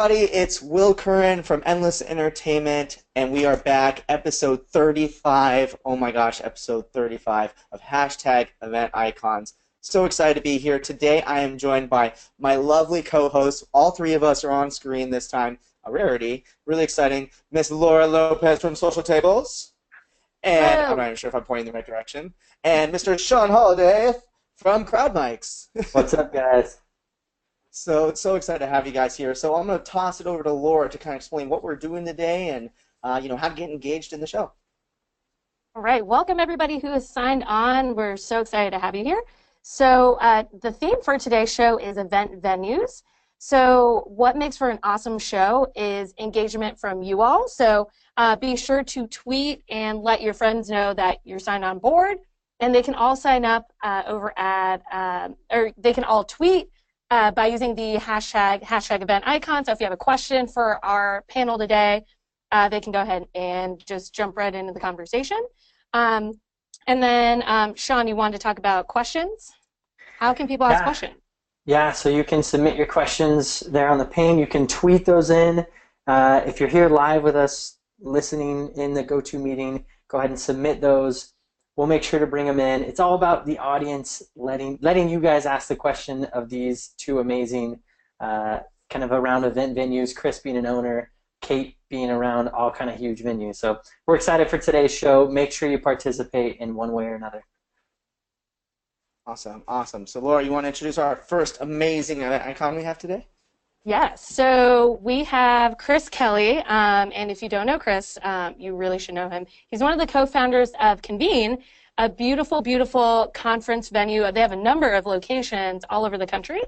Everybody, it's Will Curran from Endless Entertainment, and we are back, episode 35. Oh my gosh, episode 35 of Hashtag Event Icons. So excited to be here. Today I am joined by my lovely co-hosts. All three of us are on screen this time. A rarity. Really exciting. Miss Laura Lopez from Social Tables. And I'm Hello. not even sure if I'm pointing in the right direction. And Mr. Sean Holiday from Crowd Mics. What's up, guys? So excited to have you guys here. So I'm going to toss it over to Laura to kind of explain what we're doing today and how to get engaged in the show. All right, welcome everybody who has signed on. We're so excited to have you here. So the theme for today's show is event venues. So what makes for an awesome show is engagement from you all. So be sure to tweet and let your friends know that you're signed on board, and they can all sign up over at, or they can all tweet by using the hashtag event icon. So if you have a question for our panel today, they can go ahead and just jump right into the conversation. And then, Sean, you wanted to talk about questions? How can people ask questions? Yeah, so you can submit your questions there on the pane. You can tweet those in. If you're here live with us listening in the GoToMeeting, go ahead and submit those. We'll make sure to bring them in. It's all about the audience letting you guys ask the question of these two amazing kind of around event venues, Chris being an owner, Kate being around all kind of huge venues. So we're excited for today's show. Make sure you participate in one way or another. Awesome. So Laura, you want to introduce our first amazing event icon we have today? Yes, so we have Chris Kelly, and if you don't know Chris, you really should know him. He's one of the co-founders of Convene, a beautiful, beautiful conference venue. They have a number of locations all over the country,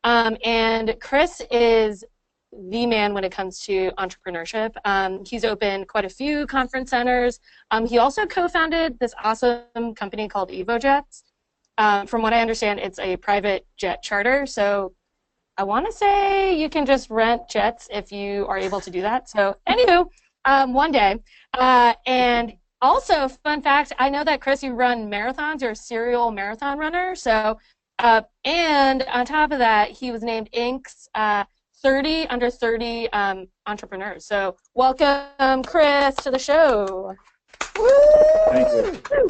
and Chris is the man when it comes to entrepreneurship. He's opened quite a few conference centers. He also co-founded this awesome company called EvoJets. From what I understand, it's a private jet charter, so I want to say you can just rent jets if you are able to do that. So, anywho, one day. And also, fun fact, I know that, Chris, you run marathons. You're a serial marathon runner. So, and on top of that, he was named Inc.'s 30 under 30 entrepreneurs. So, welcome, Chris, to the show. Woo! Thank you.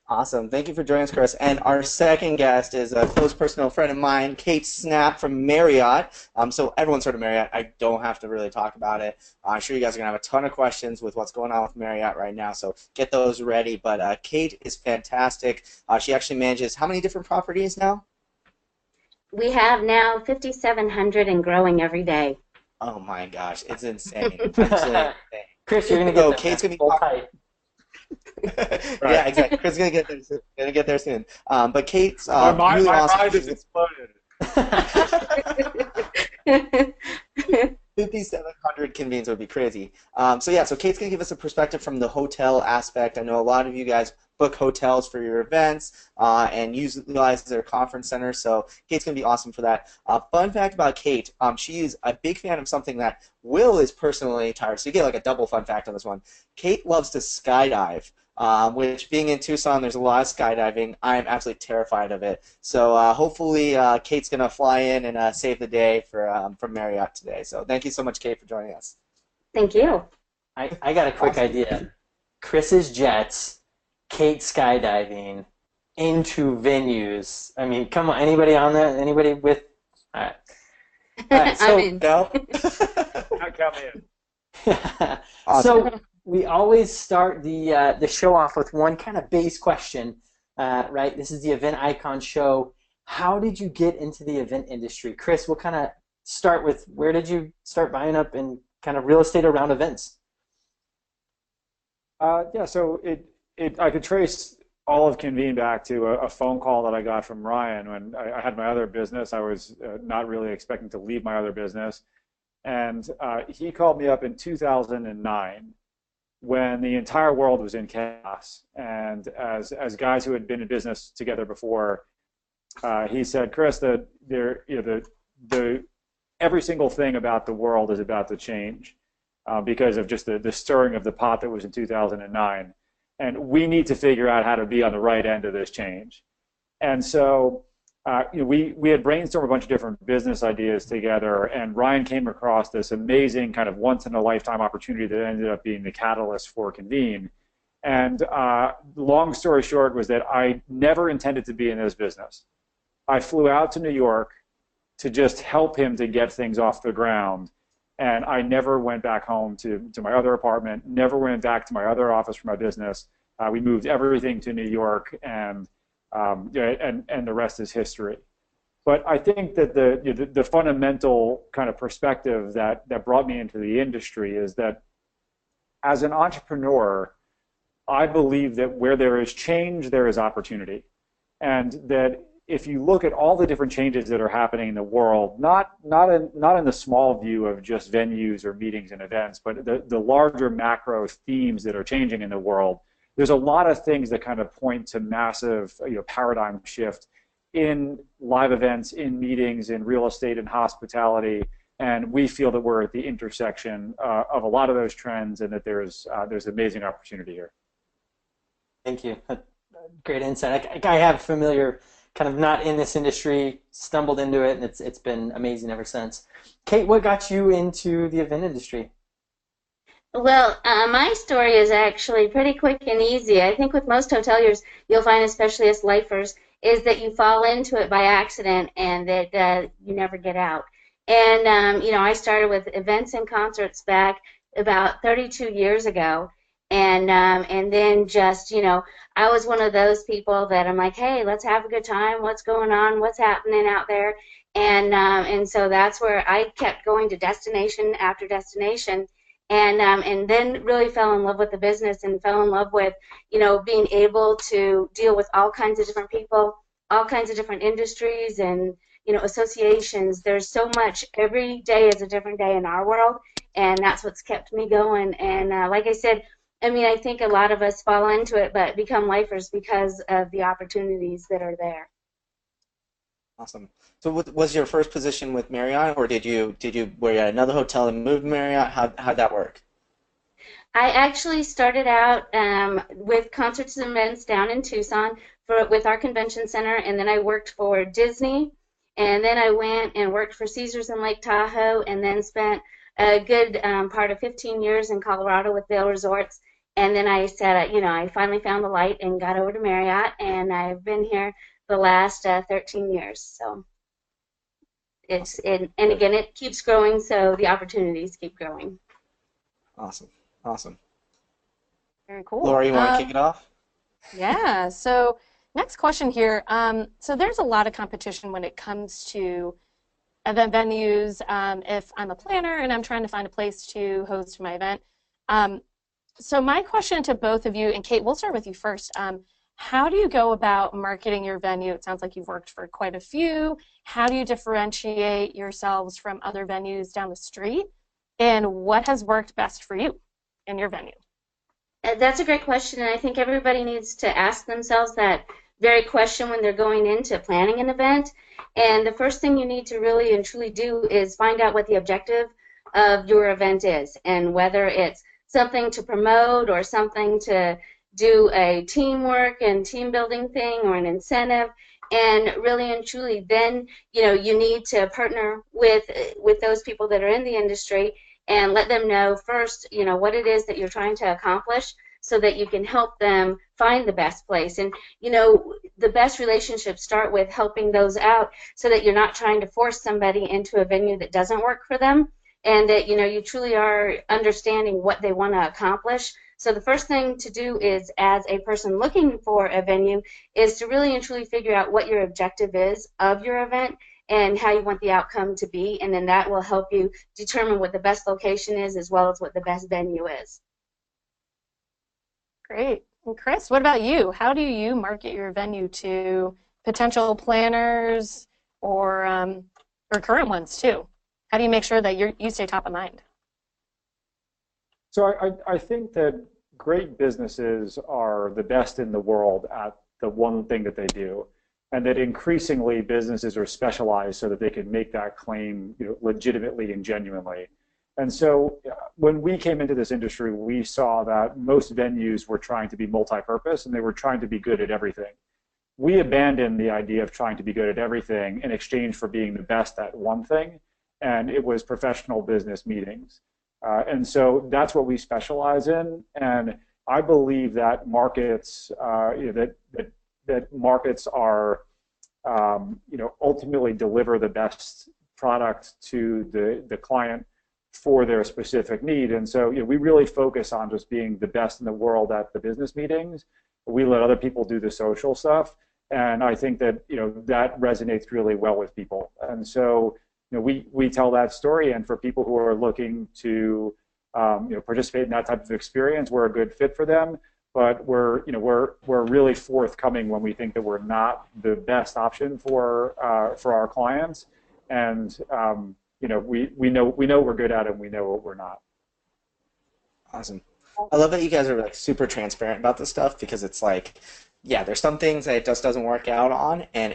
Awesome. Thank you for joining us, Chris. And our second guest is a close personal friend of mine, Kate Snap from Marriott. So everyone's heard of Marriott. I don't have to really talk about it. I'm sure you guys are going to have a ton of questions with what's going on with Marriott right now, so get those ready. But Kate is fantastic. She actually manages how many different properties now? We have now 5,700 and growing every day. Oh my gosh, it's insane. Absolutely insane. Chris, you're going to get Kate's going to full be tight. Yeah, exactly. Chris is gonna get there soon. But Kate's My really awesome. mind is exploded. 5,700 convenes would be crazy. So Kate's gonna give us a perspective from the hotel aspect. I know a lot of you guys book hotels for your events and utilize their conference center. So Kate's gonna be awesome for that. Fun fact about Kate: she is a big fan of something that Will is personally tired. So you get like a double fun fact on this one. Kate loves to skydive. Which, being in Tucson, there's a lot of skydiving. I'm absolutely terrified of it. So hopefully Kate's going to fly in and save the day for Marriott today. So thank you so much, Kate, for joining us. Thank you. I got a quick idea. Chris's jets, Kate skydiving, into venues. I mean, come on, anybody on that? Anybody with? All right. All right, so, I'm in. No? Not count me in. Awesome. So we always start the show off with one kind of base question, right? This is the Event Icon Show. How did you get into the event industry? Chris, we'll kind of start with where did you start buying up in kind of real estate around events? So I could trace all of Convene back to a phone call that I got from Ryan when I had my other business. I was not really expecting to leave my other business. And he called me up in 2009 when the entire world was in chaos. And as guys who had been in business together before, he said, Chris, every single thing about the world is about to change because of just the stirring of the pot that was in 2009. And we need to figure out how to be on the right end of this change. And so we had brainstormed a bunch of different business ideas together, and Ryan came across this amazing kind of once-in-a-lifetime opportunity that ended up being the catalyst for Convene. And long story short was that I never intended to be in this business. I flew out to New York to just help him to get things off the ground. And I never went back home to my other apartment, never went back to my other office for my business. We moved everything to New York, and the rest is history. But I think that the fundamental kind of perspective that brought me into the industry is that as an entrepreneur, I believe that where there is change, there is opportunity. And that if you look at all the different changes that are happening in the world, not in the small view of just venues or meetings and events, but the larger macro themes that are changing in the world, there's a lot of things that kind of point to massive paradigm shift in live events, in meetings, in real estate and hospitality. And we feel that we're at the intersection of a lot of those trends, and that there's amazing opportunity here. Thank you. Great insight. I have familiar, kind of not in this industry, stumbled into it, and it's been amazing ever since. Kate, what got you into the event industry? Well, my story is actually pretty quick and easy. I think with most hoteliers, you'll find, especially as lifers, is that you fall into it by accident and that you never get out. And, I started with events and concerts back about 32 years ago. And then just, I was one of those people that I'm like, hey, let's have a good time. What's going on? What's happening out there? And so that's where I kept going to destination after destination. And then really fell in love with the business and fell in love with, being able to deal with all kinds of different people, all kinds of different industries and, associations. There's so much. Every day is a different day in our world, and that's what's kept me going. And like I said, I think a lot of us fall into it but become lifers because of the opportunities that are there. Awesome. So was your first position with Marriott, or were you at another hotel and moved to Marriott? How'd that work? I actually started out with concerts and events down in Tucson with our convention center, and then I worked for Disney, and then I went and worked for Caesars in Lake Tahoe, and then spent a good part of 15 years in Colorado with Vail Resorts. And then I said, I finally found the light and got over to Marriott, and I've been here the last 13 years. So and again, it keeps growing, so the opportunities keep growing. Awesome. Very cool. Laura, you want to kick it off? Yeah. So next question here. So there's a lot of competition when it comes to event venues. If I'm a planner and I'm trying to find a place to host my event. So my question to both of you, and Kate, we'll start with you first. How do you go about marketing your venue? It sounds like you've worked for quite a few. How do you differentiate yourselves from other venues down the street? And what has worked best for you in your venue? That's a great question, and I think everybody needs to ask themselves that very question when they're going into planning an event. And the first thing you need to really and truly do is find out what the objective of your event is, and whether it's something to promote or something to do a teamwork and team building thing or an incentive. And really and truly then you need to partner with those people that are in the industry and let them know first what it is that you're trying to accomplish, so that you can help them find the best place. And the best relationships start with helping those out, so that you're not trying to force somebody into a venue that doesn't work for them, and that you truly are understanding what they want to accomplish. So the first thing to do is, as a person looking for a venue, is to really and truly figure out what your objective is of your event and how you want the outcome to be, and then that will help you determine what the best location is, as well as what the best venue is. Great. And Chris, what about you? How do you market your venue to potential planners or current ones too? How do you make sure that you stay top of mind? So I think that great businesses are the best in the world at the one thing that they do, and that increasingly businesses are specialized so that they can make that claim legitimately and genuinely. And so when we came into this industry, we saw that most venues were trying to be multi-purpose, and they were trying to be good at everything. we abandoned the idea of trying to be good at everything in exchange for being the best at one thing, and it was professional business meetings. And so that's what we specialize in, and I believe that markets, that markets are, ultimately deliver the best product to the client for their specific need. And so we really focus on just being the best in the world at the business meetings. We let other people do the social stuff, and I think that that resonates really well with people. And so we tell that story, and for people who are looking to participate in that type of experience, we're a good fit for them. But we're really forthcoming when we think that we're not the best option for our clients, and we know we're good at it, and we know what we're not. Awesome. I love that you guys are like super transparent about this stuff, because it's like, yeah, there's some things that it just doesn't work out on, and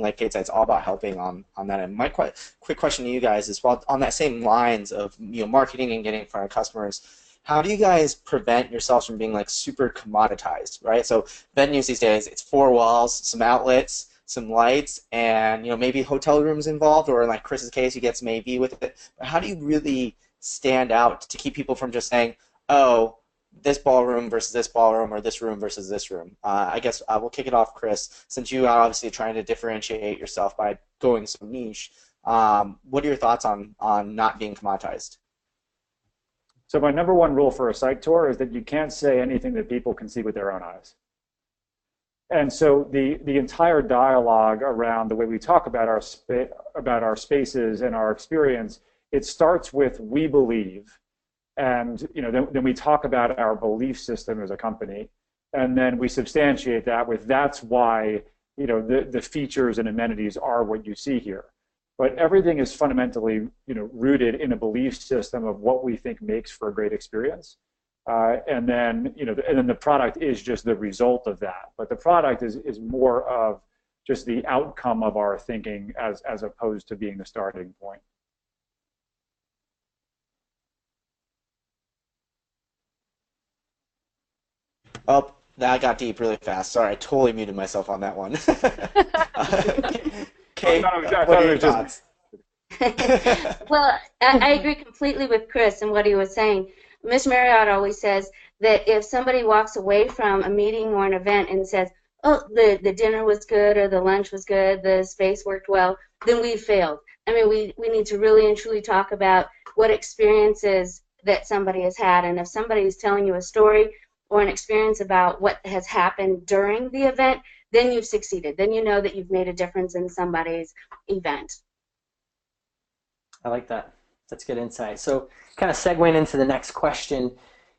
like Kate said, it's all about helping on that. And my quick question to you guys is, well, on that same lines of marketing and getting in front of customers, how do you guys prevent yourselves from being like super commoditized, right? So venues these days, it's 4 walls, some outlets, some lights, and maybe hotel rooms involved, or in like Chris's case, you get some AV with it. But how do you really stand out to keep people from just saying, oh, this ballroom versus this ballroom, or this room versus this room? I guess we'll kick it off, Chris, since you are obviously trying to differentiate yourself by going so niche. What are your thoughts on not being commoditized? So my number one rule for a site tour is that you can't say anything that people can see with their own eyes. And so the entire dialogue around the way we talk about our spaces and our experience, it starts with "we believe," and then we talk about our belief system as a company, and then we substantiate that with "that's why the features and amenities are what you see here." But everything is fundamentally rooted in a belief system of what we think makes for a great experience. And then the product is just the result of that. But the product is more of just the outcome of our thinking as opposed to being the starting point. Oh, that got deep really fast. Sorry, I totally muted myself on that one. Kate, what are your thoughts? Well, I agree completely with Chris and what he was saying. Miss Marriott always says that if somebody walks away from a meeting or an event and says, oh, the dinner was good, or the lunch was good, the space worked well, then we failed. I mean, we need to really and truly talk about what experiences that somebody has had. And if somebody is telling you a story or an experience about what has happened during the event, then you've succeeded. Then you know that you've made a difference in somebody's event. I like that. That's good insight. So kind of segueing into the next question,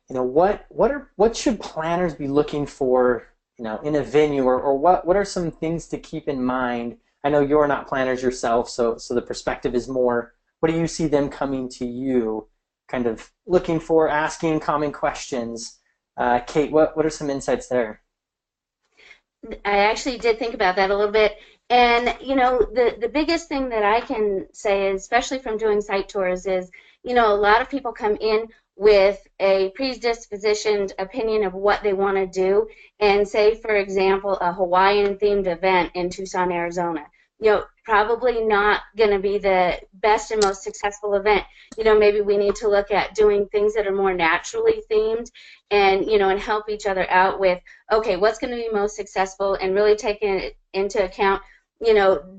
what should planners be looking for, in a venue, or what are some things to keep in mind? I know you're not planners yourself, so the perspective is more, what do you see them coming to you, kind of looking for, asking common questions? Kate, what are some insights there? I actually did think about that a little bit. And, the biggest thing that I can say, especially from doing site tours, is, a lot of people come in with a predispositioned opinion of what they want to do. And say, for example, a Hawaiian-themed event in Tucson, Arizona. Probably not going to be the best and most successful event. Maybe we need to look at doing things that are more naturally themed, and and help each other out with, okay, what's going to be most successful, and really taking it into account,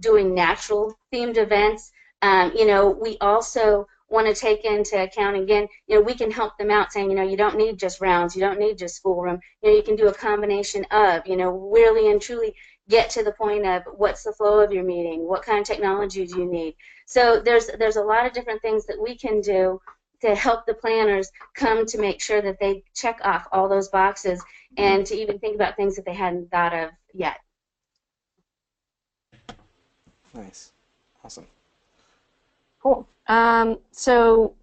doing natural themed events. We also want to take into account, again, we can help them out saying, you don't need just rounds, you don't need just schoolroom, you can do a combination of, really and truly get to the point of what's the flow of your meeting, what kind of technology do you need. So there's a lot of different things that we can do to help the planners come to make sure that they check off all those boxes, and to even think about things that they hadn't thought of yet. Nice. Awesome. Cool. So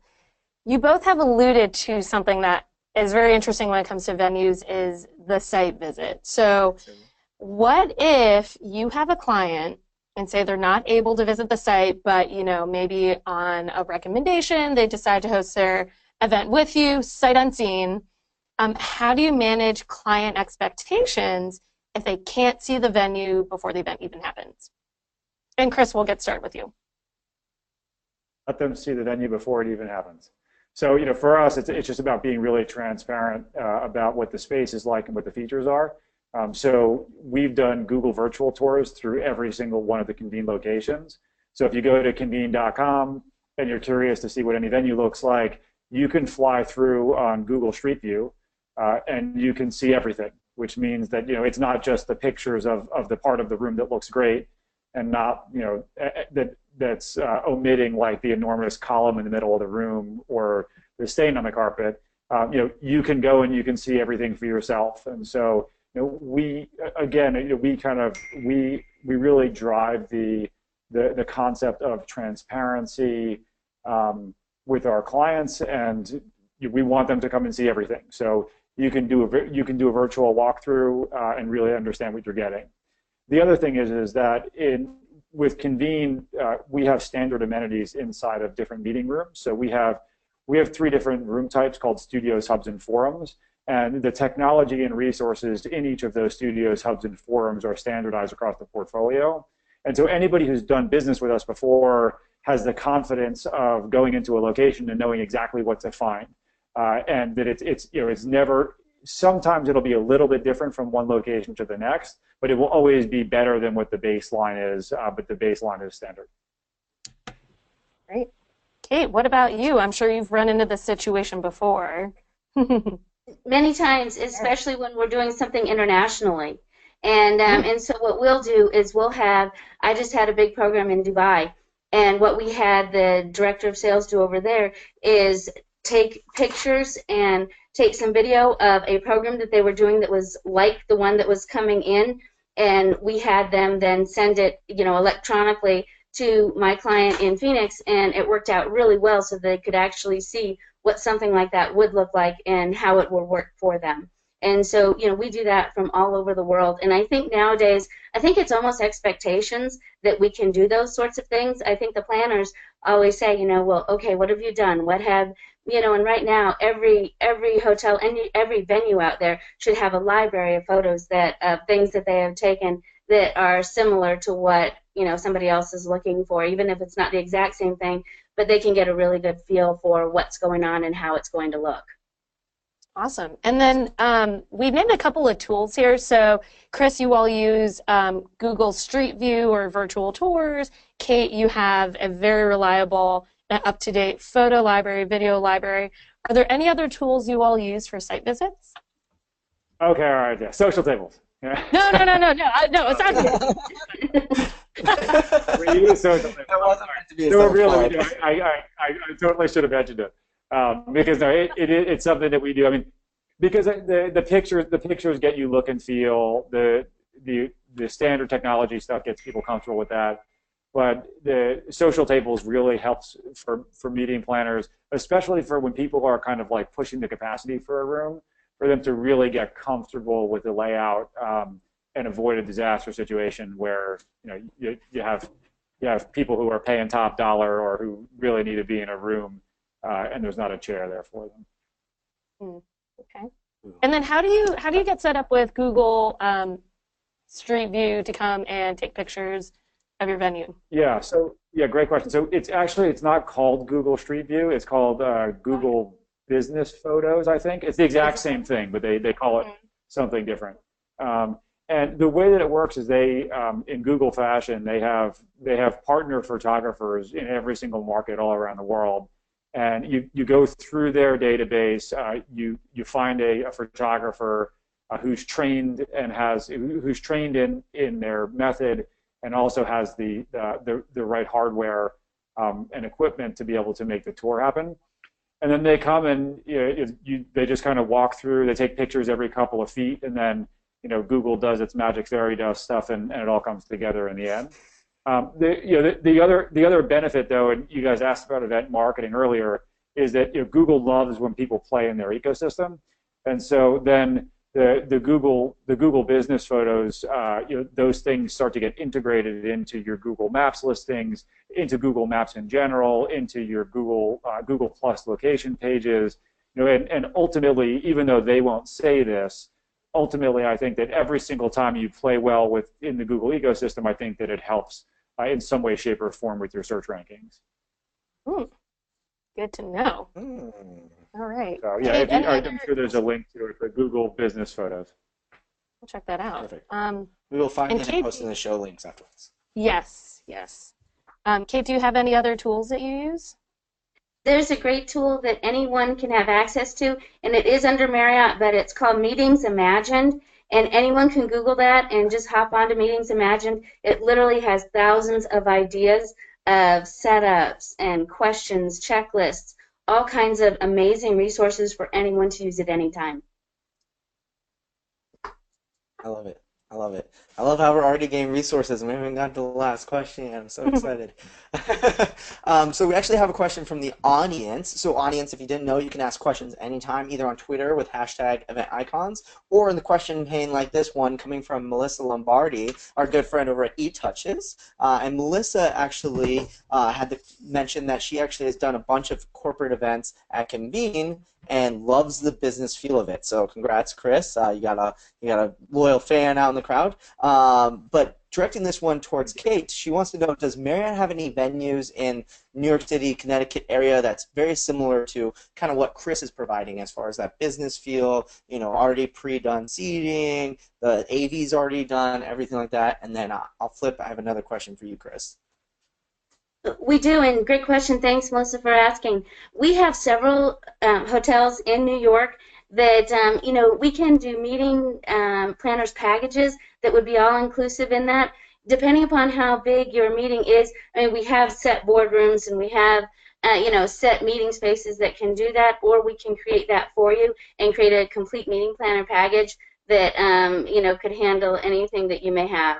you both have alluded to something that is very interesting when it comes to venues, is the site visit. So what if you have a client and say they're not able to visit the site, but maybe on a recommendation they decide to host their event with you, sight unseen? How do you manage client expectations if they can't see the venue before the event even happens? And Chris, we'll get started with you. Let them see the venue before it even happens. So, for us, it's just about being really transparent about what the space is like and what the features are. So we've done Google virtual tours through every single one of the Convene locations. So if you go to convene.com and you're curious to see what any venue looks like, you can fly through on Google Street View and you can see everything, which means that, it's not just the pictures of the part of the room that looks great and not, that's omitting like the enormous column in the middle of the room or the stain on the carpet. You can go and you can see everything for yourself. And so, we really drive the concept of transparency with our clients, and we want them to come and see everything. So you can do a virtual walkthrough and really understand what you're getting. The other thing is that with Convene, we have standard amenities inside of different meeting rooms. So we have 3 different room types called studios, hubs, and forums. And the technology and resources in each of those studios, hubs, and forums are standardized across the portfolio. And so anybody who's done business with us before has the confidence of going into a location and knowing exactly what to find. And that it's never, sometimes it'll be a little bit different from one location to the next, but it will always be better than what the baseline is, but the baseline is standard. Great. Kate, what about you? I'm sure you've run into this situation before. Many times, especially when we're doing something internationally. And so what we'll do is I just had a big program in Dubai, and what we had the director of sales do over there is take pictures and take some video of a program that they were doing that was like the one that was coming in, and we had them then send it, electronically to my client in Phoenix, and it worked out really well so they could actually see what something like that would look like and how it would work for them. And so, we do that from all over the world. And I think nowadays, it's almost expectations that we can do those sorts of things. I think the planners always say, well, okay, what have you done? What have, and right now, every hotel and every venue out there should have a library of photos of things that they have taken that are similar to what, somebody else is looking for, even if it's not the exact same thing, but they can get a really good feel for what's going on and how it's going to look. Awesome. And then we named a couple of tools here. So, Chris, you all use Google Street View or virtual tours. Kate, you have a very reliable, up-to-date photo library, video library. Are there any other tools you all use for site visits? Okay, all right, yeah. Social tables. Yeah. No, it's not. We use social tables. That wasn't meant to be a No, side really, slide. I totally should have mentioned it. Because no, it's something that we do. I mean, because the pictures get you look and feel. The standard technology stuff gets people comfortable with that. But the social tables really helps for meeting planners, especially for when people are kind of like pushing the capacity for a room, for them to really get comfortable with the layout and avoid a disaster situation where you have people who are paying top dollar or who really need to be in a room. And there's not a chair there for them. Okay. And then how do you get set up with Google Street View to come and take pictures of your venue? Yeah. So great question. So it's not called Google Street View. It's called Google Business Photos. I think it's the exact same thing, but they call it something different. And the way that it works is they, in Google fashion, they have partner photographers in every single market all around the world. And you go through their database, you find a photographer who's trained and who's trained in their method and also has the right hardware and equipment to be able to make the tour happen. And then they come and they just kind of walk through. They take pictures every couple of feet, and then Google does its magic fairy dust stuff, and it all comes together in the end. The other benefit, though, and you guys asked about event marketing earlier, is that Google loves when people play in their ecosystem, and so then the Google Business Photos, those things start to get integrated into your Google Maps listings, into Google Maps in general, into your Google Plus location pages, and ultimately, even though they won't say this, ultimately, I think that every single time you play well within the Google ecosystem, I think that it helps in some way, shape, or form with your search rankings. Good to know. All right. So yeah, Kate, I'm sure there's a link to it for Google Business Photos. We'll check that out. Perfect. We will find and it Kate, and post in the show links afterwards. Yes. Kate, do you have any other tools that you use? There's a great tool that anyone can have access to, and it is under Marriott, but it's called Meetings Imagined, and anyone can Google that and just hop onto Meetings Imagined. It literally has thousands of ideas of setups and questions, checklists, all kinds of amazing resources for anyone to use at any time. I love it. I love it. I love how we're already getting resources and we haven't got to the last question yet. I'm so excited. So we actually have a question from the audience. So audience, if you didn't know, you can ask questions anytime, either on Twitter with hashtag event icons, or in the question pane like this one coming from Melissa Lombardi, our good friend over at eTouches. And Melissa actually had mentioned that she actually has done a bunch of corporate events at Convene and loves the business feel of it. So congrats, Chris. You got a loyal fan out in the crowd. But directing this one towards Kate, she wants to know, does Marriott have any venues in New York City, Connecticut area that's very similar to kind of what Chris is providing as far as that business feel, already pre-done seating, the AV's already done, everything like that? And then I'll flip. I have another question for you, Chris. We do, and great question. Thanks, Melissa, for asking. We have several hotels in New York that, we can do meeting planners packages that would be all-inclusive in that. Depending upon how big your meeting is, we have set boardrooms and we have, set meeting spaces that can do that, or we can create that for you and create a complete meeting planner package that, could handle anything that you may have.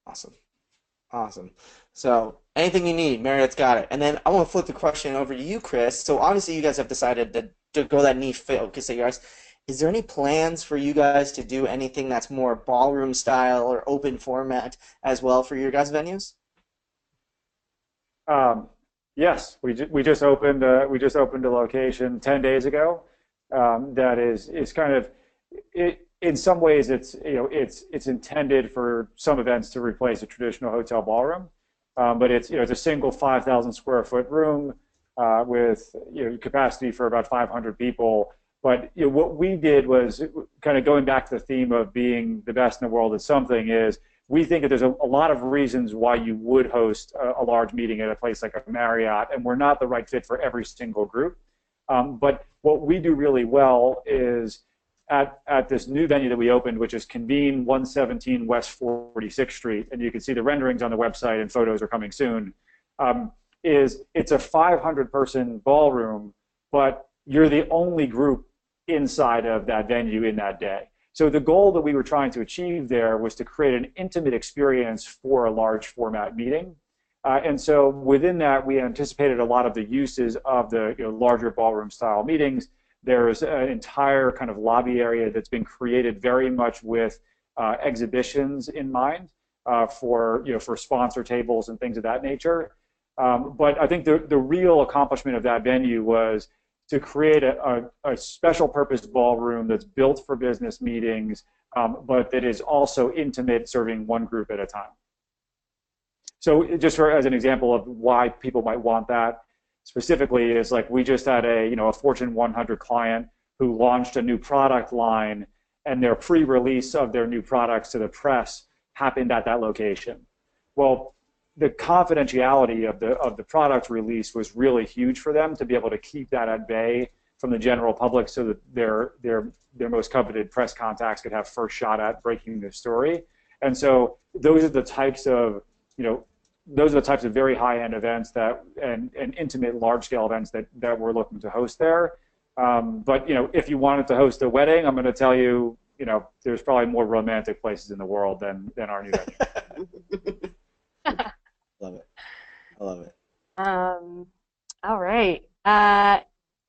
Awesome. So anything you need, Marriott's got it. And then I want to flip the question over to you, Chris. So obviously you guys have decided to go that niche focus of yours. Is there any plans for you guys to do anything that's more ballroom style or open format as well for your guys' venues? Yes, we just opened a location 10 days ago. That is kind of it. In some ways, it's intended for some events to replace a traditional hotel ballroom, but it's a single 5,000 square foot room with capacity for about 500 people. But what we did was kind of going back to the theme of being the best in the world at something is we think that there's a lot of reasons why you would host a large meeting at a place like a Marriott, and we're not the right fit for every single group. But what we do really well is at this new venue that we opened, which is Convene 117 West 46th Street, and you can see the renderings on the website and photos are coming soon, it's a 500-person ballroom, but you're the only group inside of that venue in that day. So the goal that we were trying to achieve there was to create an intimate experience for a large format meeting. And so within that, we anticipated a lot of the uses of the larger ballroom style meetings. There's an entire kind of lobby area that's been created very much with exhibitions in mind for sponsor tables and things of that nature. But I think the real accomplishment of that venue was to create a special purpose ballroom that's built for business meetings, but that is also intimate, serving one group at a time. So just as an example of why people might want that, specifically is like we just had a Fortune 100 client who launched a new product line, and their pre-release of their new products to the press happened at that location. Well, the confidentiality of the product release was really huge for them to be able to keep that at bay from the general public, so that their most coveted press contacts could have first shot at breaking the story. And so those are the types of very high-end events and intimate, large-scale events that we're looking to host there. But if you wanted to host a wedding, I'm going to tell you, there's probably more romantic places in the world than our new venue. Love it. I love it. All right.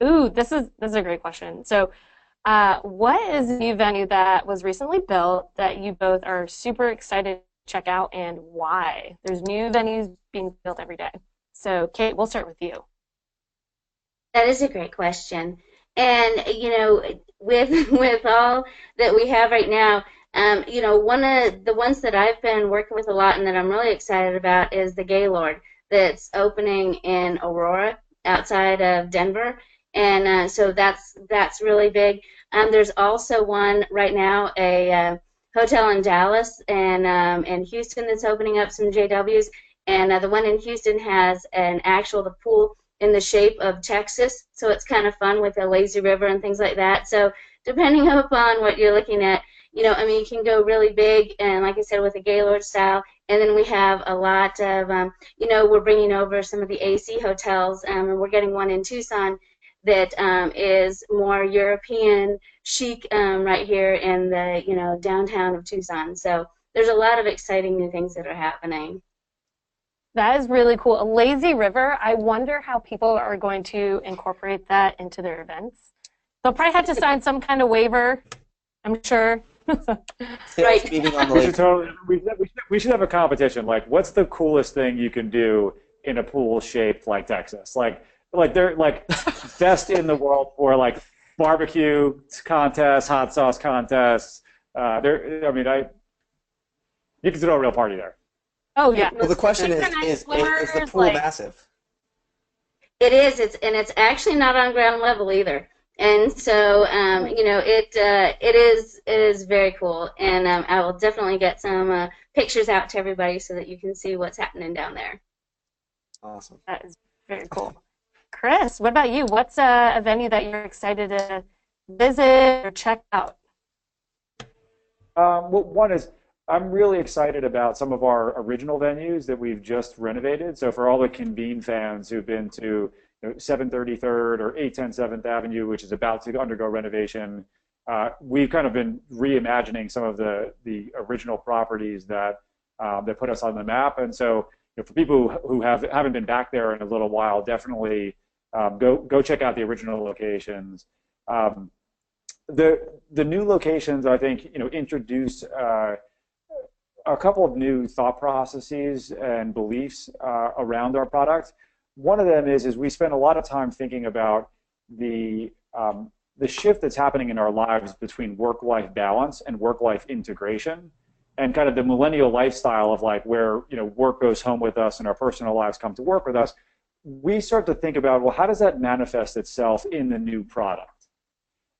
This is a great question. So, what is the new venue that was recently built that you both are super excited to check out, and why? There's new venues being built every day. So, Kate, we'll start with you. That is a great question. And, with all that we have right now, you know, one of the ones that I've been working with a lot and that I'm really excited about is the Gaylord that's opening in Aurora, outside of Denver, and so that's really big. There's also one right now, a hotel in Dallas and Houston that's opening up some JWs, and the one in Houston has the pool in the shape of Texas, so it's kind of fun with a lazy river and things like that. So depending upon what you're looking at, you know, I mean, you can go really big, and like I said, with a Gaylord style. And then we have a lot of, you know, we're bringing over some of the AC hotels, and we're getting one in Tucson that is more European chic right here in the, you know, downtown of Tucson. So there's a lot of exciting new things that are happening. That is really cool. A lazy river, I wonder how people are going to incorporate that into their events. They'll probably have to sign some kind of waiver, I'm sure. Right. Meeting on the We lake. should totally, we should have a competition. Like, what's the coolest thing you can do in a pool shaped like Texas? Like they're like best in the world for like barbecue contests, hot sauce contests. I mean, you can throw a real party there. Oh, yeah. Well, the question is the pool Like- massive? It is. It's actually not on ground level either. And so, you know, it is very cool. And I will definitely get some pictures out to everybody so that you can see what's happening down there. Awesome. That is very cool. Chris, what about you? What's a venue that you're excited to visit or check out? Well, one is I'm really excited about some of our original venues that we've just renovated. So for all the Convene fans who've been to 733rd or 810 7th Avenue, which is about to undergo renovation, we've kind of been reimagining some of the original properties that put us on the map. And so for people who haven't been back there in a little while, definitely go check out the original locations. The new locations, I think, introduce a couple of new thought processes and beliefs around our product. One of them is we spend a lot of time thinking about the shift that's happening in our lives between work-life balance and work-life integration, and kind of the millennial lifestyle of like where work goes home with us and our personal lives come to work with us. We start to think about, well, how does that manifest itself in the new product?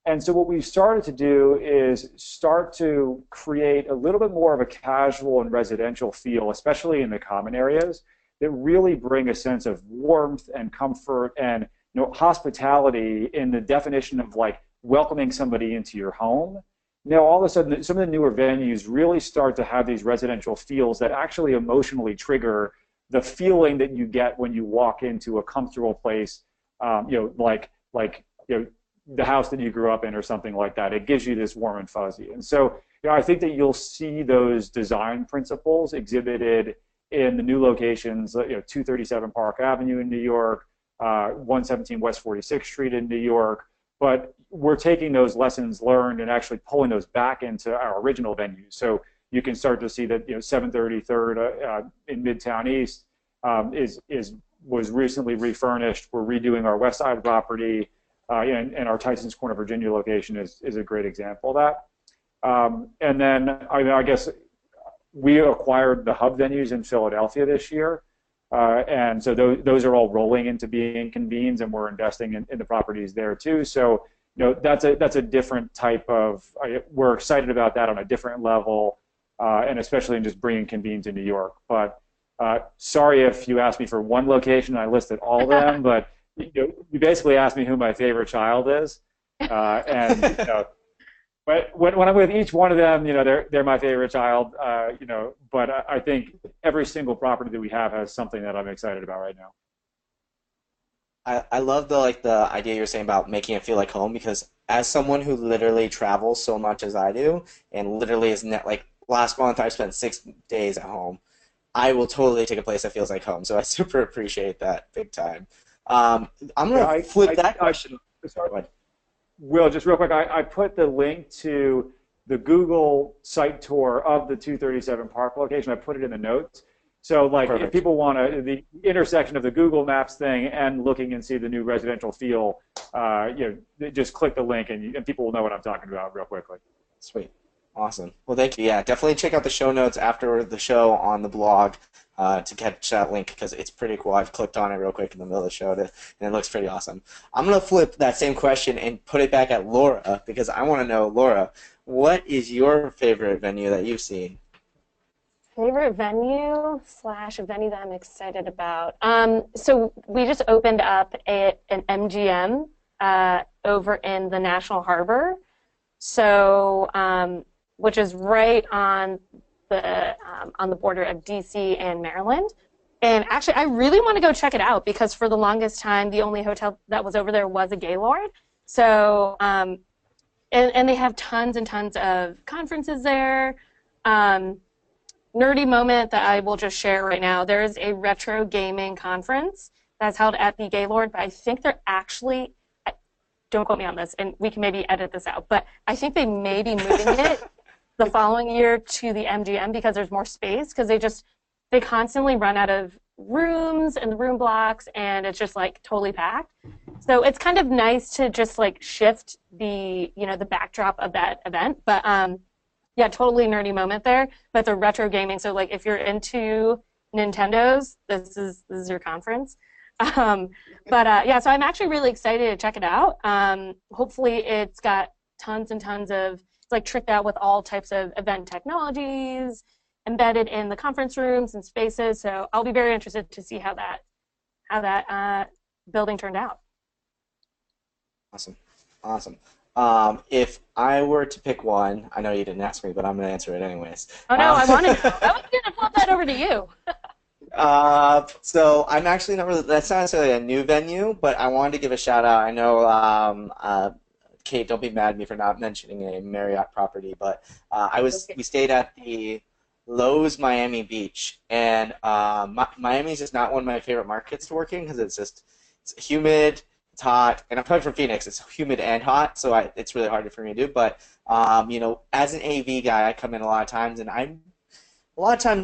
And so what we've started to do is start to create a little bit more of a casual and residential feel, especially in the common areas, that really bring a sense of warmth and comfort and hospitality in the definition of like welcoming somebody into your home. Now, all of a sudden, some of the newer venues really start to have these residential feels that actually emotionally trigger the feeling that you get when you walk into a comfortable place, like the house that you grew up in or something like that. It gives you this warm and fuzzy. And so, I think that you'll see those design principles exhibited in the new locations, 237 Park Avenue in New York, 117 West 46th Street in New York. But we're taking those lessons learned and actually pulling those back into our original venues. So you can start to see that 733rd in Midtown East was recently refurnished. We're redoing our West Side property, and our Tysons Corner, Virginia location is a great example of that. And then I guess we acquired the hub venues in Philadelphia this year. And so those are all rolling into being Convenes, and we're investing in the properties there too. So that's a different type of. We're excited about that on a different level, and especially in just bringing Convene to New York. But sorry if you asked me for one location, I listed all of them. But you basically asked me who my favorite child is, and But when I'm with each one of them, they're my favorite child, but I think every single property that we have has something that I'm excited about right now. I love the idea you're saying about making it feel like home, because as someone who literally travels so much as I do, and literally is last month I spent 6 days at home, I will totally take a place that feels like home. So I super appreciate that big time. I'm gonna flip that question. Sorry. Will, just real quick, I put the link to the Google site tour of the 237 Park location. I put it in the notes. So like if Perfect. people want to, the intersection of the Google Maps thing and looking and see the new residential feel, just click the link and people will know what I'm talking about real quickly. Sweet. Awesome. Well, thank you. Yeah, definitely check out the show notes after the show on the blog to catch that link because it's pretty cool. I've clicked on it real quick in the middle of the show, and it looks pretty awesome. I'm going to flip that same question and put it back at Laura because I want to know, Laura, what is your favorite venue that you've seen? Favorite venue / a venue that I'm excited about. So we just opened up an MGM over in the National Harbor, so which is right on the border of DC and Maryland. And actually, I really want to go check it out because for the longest time, the only hotel that was over there was a Gaylord. So and they have tons and tons of conferences there. Nerdy moment that I will just share right now. There is a retro gaming conference that's held at the Gaylord, but I think they're actually, don't quote me on this, and we can maybe edit this out, but I think they may be moving it the following year to the MGM because there's more space because they constantly run out of rooms and the room blocks and it's just like totally packed. So it's kind of nice to just like shift the backdrop of that event, but yeah, totally nerdy moment there, but the retro gaming. So like if you're into Nintendos, this is your conference. Yeah, so I'm actually really excited to check it out. Hopefully it's got tons and tons of, it's like tricked out with all types of event technologies embedded in the conference rooms and spaces. So I'll be very interested to see how that building turned out. Awesome. If I were to pick one, I know you didn't ask me, but I'm going to answer it anyways. Oh no, I wanted to. I was going to flip that over to you. So I'm actually not really, that's not necessarily a new venue, but I wanted to give a shout out. I know, Kate, don't be mad at me for not mentioning a Marriott property, but we stayed at the Lowe's Miami Beach, and Miami is just not one of my favorite markets to work in because it's humid. It's hot, and I'm coming from Phoenix. It's humid and hot, so it's really hard for me to do. But as an AV guy, I come in a lot of times, and I'm kind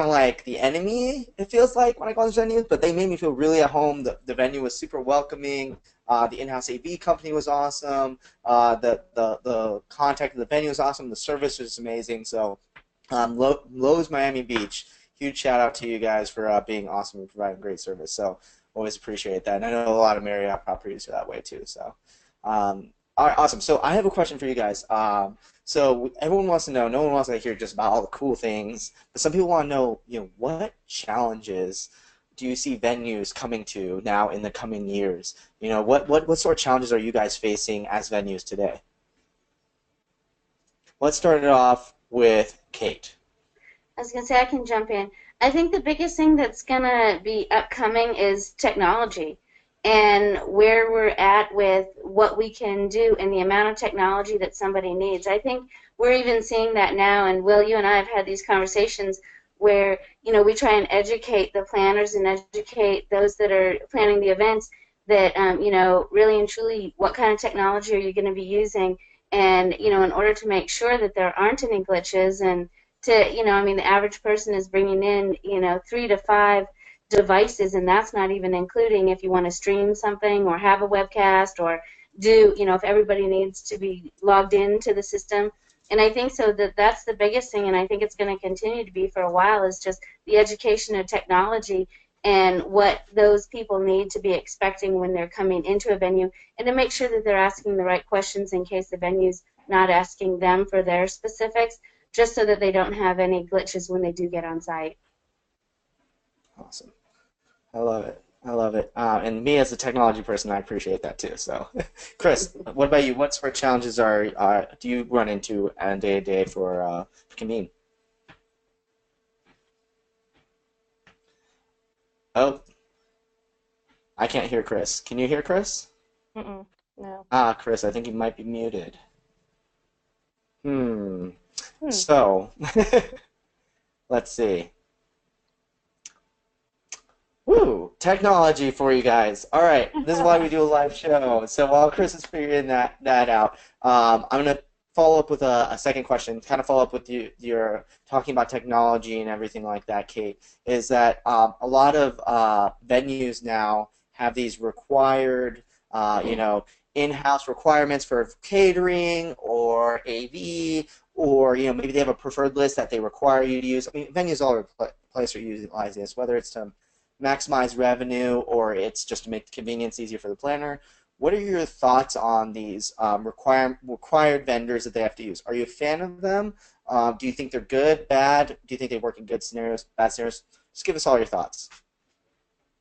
of like the enemy. It feels like when I go to these venues, but they made me feel really at home. The venue was super welcoming. The in-house AV company was awesome. The contact of the venue was awesome. The service was amazing. So, Lowe's Miami Beach. Huge shout out to you guys for being awesome and providing great service. So. Always appreciate that. And I know a lot of Marriott properties are that way too. So, all right, awesome. So I have a question for you guys. So everyone wants to know. No one wants to hear just about all the cool things, but some people want to know, what challenges do you see venues coming to now in the coming years? What sort of challenges are you guys facing as venues today? Let's start it off with Kate. I was going to say I can jump in. I think the biggest thing that's going to be upcoming is technology and where we're at with what we can do and the amount of technology that somebody needs. I think we're even seeing that now, and Will, you and I have had these conversations where, we try and educate the planners and educate those that are planning the events that, really and truly what kind of technology are you going to be using and, in order to make sure that there aren't any glitches and the average person is bringing in, 3 to 5 devices, and that's not even including if you want to stream something or have a webcast or do, if everybody needs to be logged into the system. And I think so that's the biggest thing, and I think it's going to continue to be for a while, is just the education of technology and what those people need to be expecting when they're coming into a venue, and to make sure that they're asking the right questions in case the venue's not asking them for their specifics, just so that they don't have any glitches when they do get on site. Awesome. I love it. And me as a technology person, I appreciate that too. So, Chris, what about you? What sort of challenges do you run into on day to day for Convene? Oh, I can't hear Chris. Can you hear Chris? No. Chris, I think you might be muted. So, let's see. Woo! Technology for you guys. All right, this is why we do a live show. So while Chris is figuring that out, I'm going to follow up with a second question, kind of follow up with your talking about technology and everything like that, Kate, is that a lot of venues now have these required, in-house requirements for catering or AV, or maybe they have a preferred list that they require you to use. I mean, venues all over the place are utilizing this, whether it's to maximize revenue or it's just to make the convenience easier for the planner. What are your thoughts on these required vendors that they have to use? Are you a fan of them? Do you think they're good, bad? Do you think they work in good scenarios, bad scenarios? Just give us all your thoughts.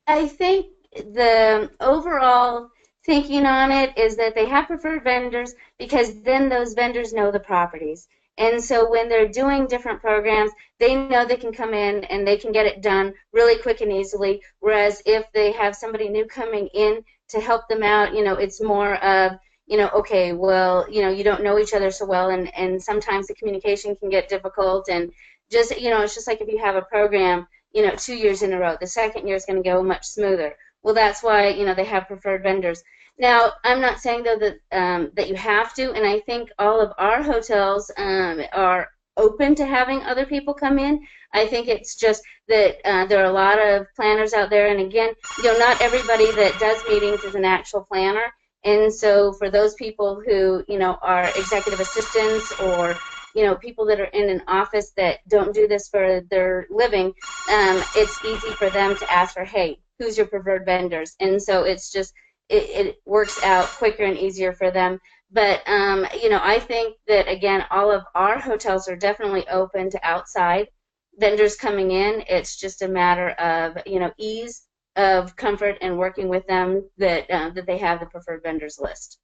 I think the overall thinking on it is that they have preferred vendors because then those vendors know the properties. And so when they're doing different programs, they know they can come in and they can get it done really quick and easily. Whereas if they have somebody new coming in to help them out, it's more of, okay, well, you don't know each other so well, and sometimes the communication can get difficult. And just, it's just like if you have a program, 2 years in a row, the second year is going to go much smoother. Well, that's why, they have preferred vendors. Now, I'm not saying, though, that that you have to, and I think all of our hotels are open to having other people come in. I think it's just that there are a lot of planners out there, and again, not everybody that does meetings is an actual planner. And so for those people who, are executive assistants or, people that are in an office that don't do this for their living, it's easy for them to ask for, hey, who's your preferred vendors? And so it's just, it works out quicker and easier for them. But, I think that, again, all of our hotels are definitely open to outside vendors coming in. It's just a matter of, ease of comfort and working with them that they have the preferred vendors list.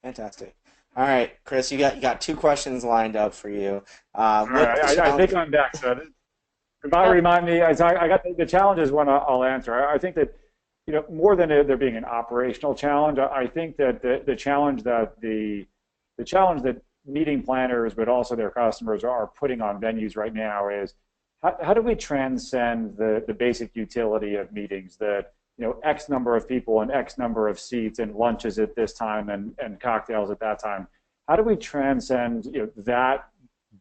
Fantastic. All right, Chris, you got 2 questions lined up for you. All right, I think I'm back. So remind me. I got the challenges one I'll answer. I think that more than there being an operational challenge, I think that the challenge that the challenge that meeting planners, but also their customers, are putting on venues right now is how do we transcend the basic utility of meetings, that X number of people and X number of seats and lunches at this time and cocktails at that time. How do we transcend that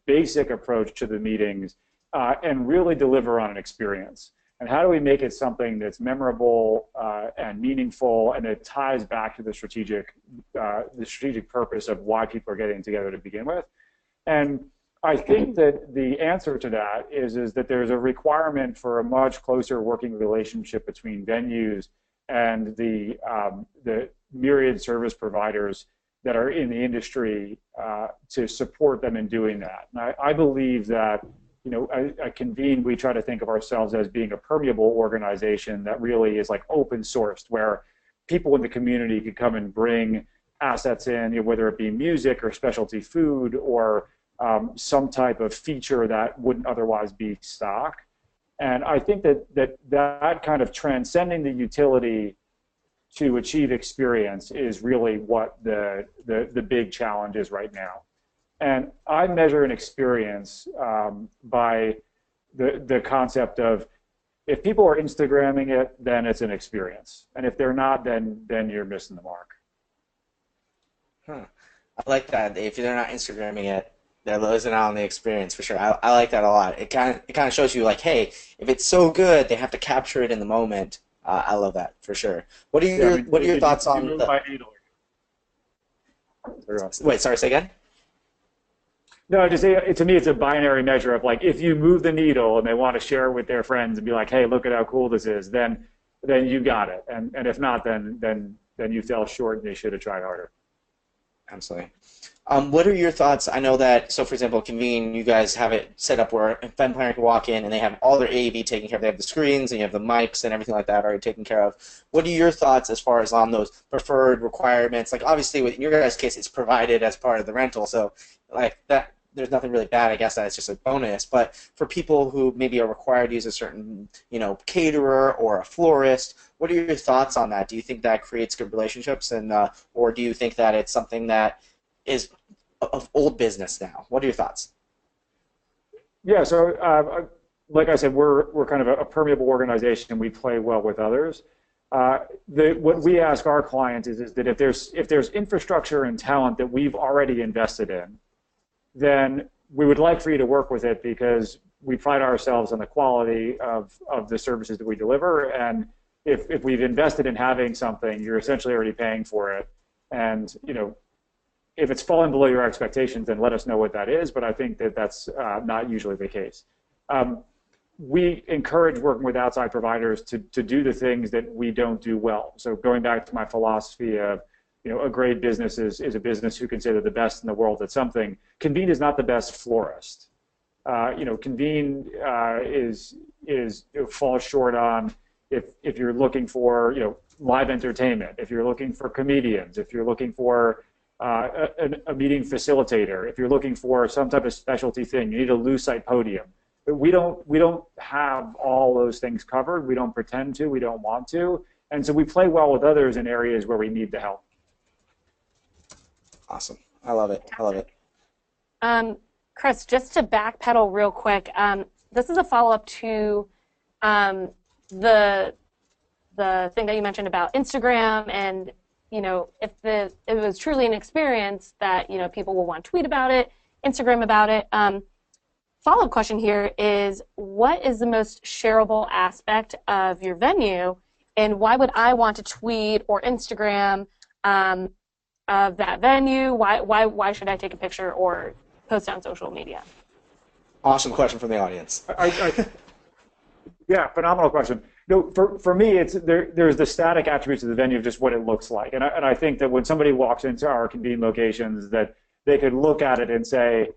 basic approach to the meetings and really deliver on an experience? And how do we make it something that's memorable and meaningful, and it ties back to the strategic purpose of why people are getting together to begin with? And I think that the answer to that is that there's a requirement for a much closer working relationship between venues and the myriad service providers that are in the industry to support them in doing that. And I believe that at Convene, we try to think of ourselves as being a permeable organization that really is like open sourced, where people in the community could come and bring assets in, whether it be music or specialty food or some type of feature that wouldn't otherwise be stock. And I think that kind of transcending the utility to achieve experience is really what the big challenge is right now. And I measure an experience by the concept of, if people are Instagramming it, then it's an experience. And if they're not, then you're missing the mark. Huh. I like that. If they're not Instagramming it, they're losing out on the experience, for sure. I like that a lot. It kind of shows you, like, hey, if it's so good, they have to capture it in the moment. I love that, for sure. What are your thoughts on the... Wait, sorry, say again? No, to me, it's a binary measure of, like, if you move the needle and they want to share it with their friends and be like, hey, look at how cool this is, then you got it. And if not, then you fell short and you should have tried harder. Absolutely. What are your thoughts? I know that, so for example, Convene, you guys have it set up where a event planner can walk in and they have all their AV taken care of. They have the screens and you have the mics and everything like that already taken care of. What are your thoughts as far as on those preferred requirements? Like, obviously, in your guys' case, it's provided as part of the rental, so like that, there's nothing really bad. I guess that's just a bonus. But for people who maybe are required to use a certain, caterer or a florist, what are your thoughts on that? Do you think that creates good relationships, and or do you think that it's something that is of old business now? What are your thoughts? Yeah, so like I said, we're kind of a permeable organization, and we play well with others. What we ask our clients is that if there's infrastructure and talent that we've already invested in, then we would like for you to work with it because we pride ourselves on the quality of the services that we deliver. And if we've invested in having something, you're essentially already paying for it. And if it's falling below your expectations, then let us know what that is. But I think that that's not usually the case. We encourage working with outside providers to do the things that we don't do well. So going back to my philosophy of, a great business is a business who can say they're the best in the world at something. Convene is not the best florist. Convene falls short on if you're looking for live entertainment, if you're looking for comedians, if you're looking for a meeting facilitator, if you're looking for some type of specialty thing, you need a Lucite podium. But we don't have all those things covered. We don't pretend to. We don't want to. And so we play well with others in areas where we need the help. Awesome. I love it. I love it. Chris, just to backpedal real quick, this is a follow-up to the thing that you mentioned about Instagram, and if it was truly an experience that people will want to tweet about it, Instagram about it. Follow-up question here is, what is the most shareable aspect of your venue, and why would I want to tweet or Instagram of that venue? Why should I take a picture or post on social media? Awesome question from the audience. Yeah, phenomenal question. No, for me, there's the static attributes of the venue of just what it looks like, and I think that when somebody walks into our Convene locations, that they could look at it and say,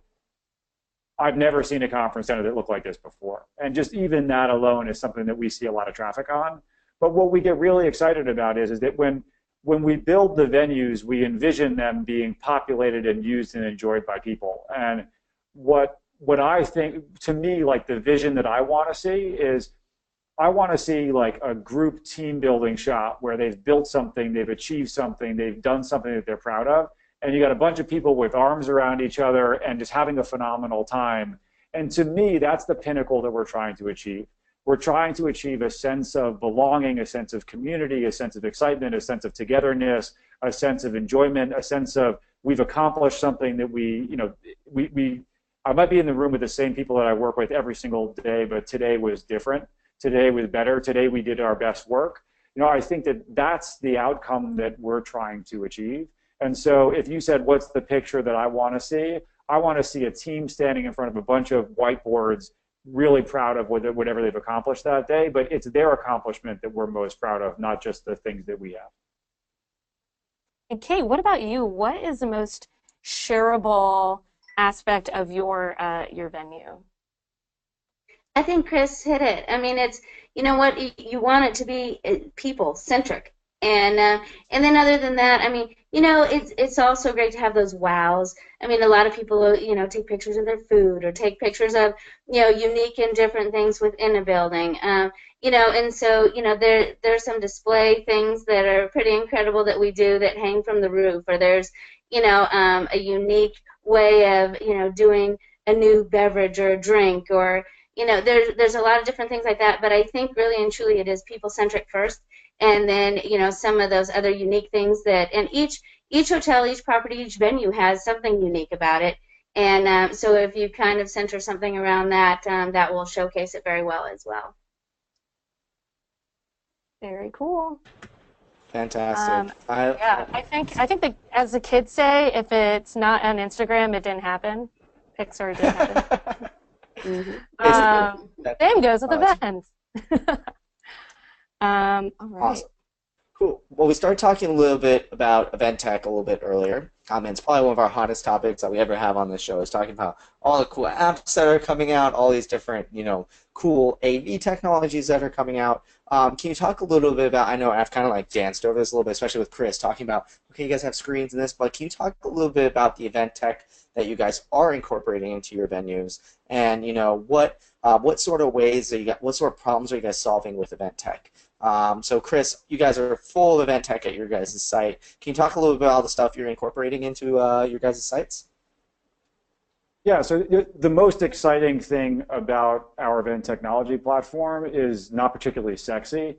I've never seen a conference center that looked like this before. And just even that alone is something that we see a lot of traffic on. But what we get really excited about is that when we build the venues, we envision them being populated and used and enjoyed by people. And what I think, to me, like the vision that I want to see is, I want to see like a group team building shot where they've built something, they've achieved something, they've done something that they're proud of. And you got a bunch of people with arms around each other and just having a phenomenal time. And to me, that's the pinnacle that we're trying to achieve. We're trying to achieve a sense of belonging, a sense of community, a sense of excitement, a sense of togetherness, a sense of enjoyment, a sense of we've accomplished something that I might be in the room with the same people that I work with every single day, but today was different. Today was better. Today we did our best work. I think that that's the outcome that we're trying to achieve. And so if you said, what's the picture that I want to see? I want to see a team standing in front of a bunch of whiteboards, really proud of whatever they've accomplished that day, but it's their accomplishment that we're most proud of, not just the things that we have. And Kate, what about you? What is the most shareable aspect of your venue? I think Chris hit it. I mean, it's, you want it to be people-centric. And then other than that, I mean, it's also great to have those wows. I mean, a lot of people, take pictures of their food or take pictures of, unique and different things within a building. And so, there's some display things that are pretty incredible that we do that hang from the roof, or there's, a unique way of, doing a new beverage or a drink, or, there's a lot of different things like that. But I think really and truly it is people-centric first. And then, some of those other unique things and each hotel, each property, each venue has something unique about it. And so if you kind of center something around that, that will showcase it very well as well. Very cool. Fantastic. I think that, as the kids say, if it's not on Instagram, it didn't happen. Pixar didn't happen. Same goes with events. All right. Awesome. Cool. Well, we started talking a little bit about event tech a little bit earlier. And it's probably one of our hottest topics that we ever have on this show, is talking about all the cool apps that are coming out, all these different, cool AV technologies that are coming out. Can you talk a little bit about, I know I've kind of like danced over this a little bit, especially with Chris, talking about, okay, you guys have screens and this, but can you talk a little bit about the event tech that you guys are incorporating into your venues, and, what sort of ways what sort of problems are you guys solving with event tech? So Chris, you guys are full of event tech at your guys' site. Can you talk a little bit about all the stuff you're incorporating into your guys' sites? Yeah, so the most exciting thing about our event technology platform is not particularly sexy.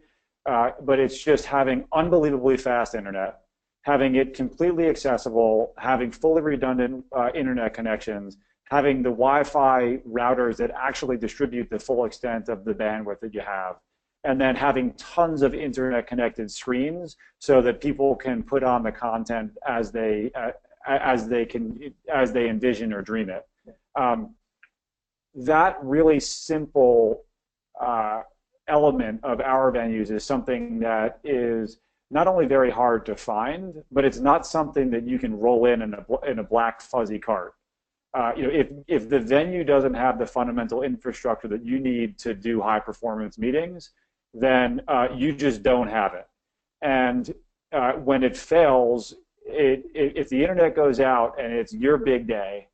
but it's just having unbelievably fast internet, having it completely accessible, having fully redundant internet connections, having the Wi-Fi routers that actually distribute the full extent of the bandwidth that you have, and then having tons of internet-connected screens so that people can put on the content as they envision or dream it. That really simple element of our venues is something that is not only very hard to find, but it's not something that you can roll in a black fuzzy cart. If the venue doesn't have the fundamental infrastructure that you need to do high performance meetings, then you just don't have it. And when it fails, if the internet goes out and it's your big day,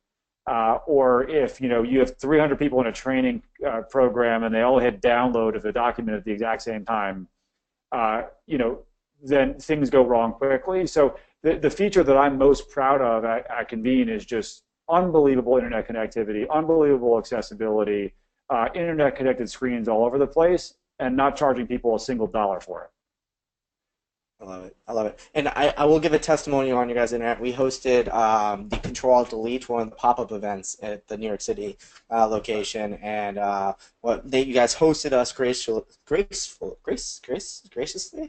or if you have 300 people in a training program and they all hit download of the document at the exact same time, then things go wrong quickly. So the feature that I'm most proud of at Convene is just unbelievable internet connectivity, unbelievable accessibility, internet connected screens all over the place, and not charging people a single dollar for it. I love it. I love it. And I will give a testimonial on your guys' internet. We hosted the Control-Alt-Delete, one of the pop-up events at the New York City location, and you guys hosted us graciously. Graciously?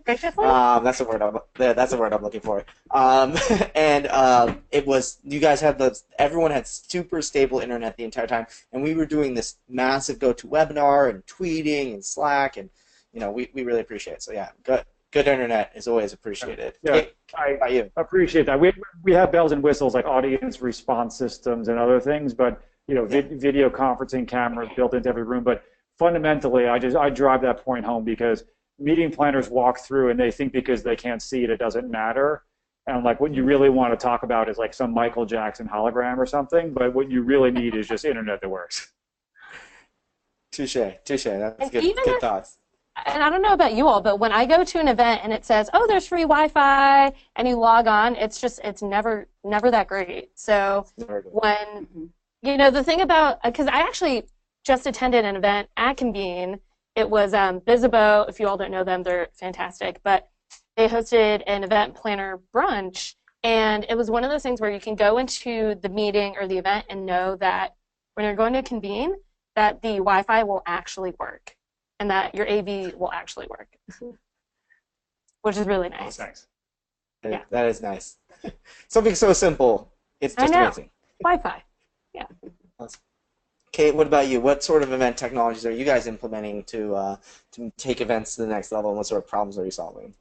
That's the word I'm looking for. And it was, you guys had everyone had super stable internet the entire time, and we were doing this massive GoToWebinar and tweeting and Slack, and we really appreciate it. So yeah, good internet is always appreciated. Yeah, I appreciate that. We have bells and whistles like audience response systems and other things, but video conferencing cameras built into every room. But fundamentally, I drive that point home because meeting planners walk through and they think because they can't see it, it doesn't matter. And like what you really want to talk about is like some Michael Jackson hologram or something. But what you really need is just internet that works. Touche. That's good thoughts. And I don't know about you all, but when I go to an event and it says, "Oh, there's free Wi-Fi," and you log on, it's never that great. So when the thing about, because I actually just attended an event at Convene. It was Bizzabo. If you all don't know them, they're fantastic. But they hosted an event planner brunch, and it was one of those things where you can go into the meeting or the event and know that when you're going to Convene, that the Wi-Fi will actually work, and that your AV will actually work, which is really nice. Thanks. Yeah. That is nice. Something so simple, it's just amazing. Wi-Fi, yeah. Awesome. Kate, what about you? What sort of event technologies are you guys implementing to take events to the next level, and what sort of problems are you solving?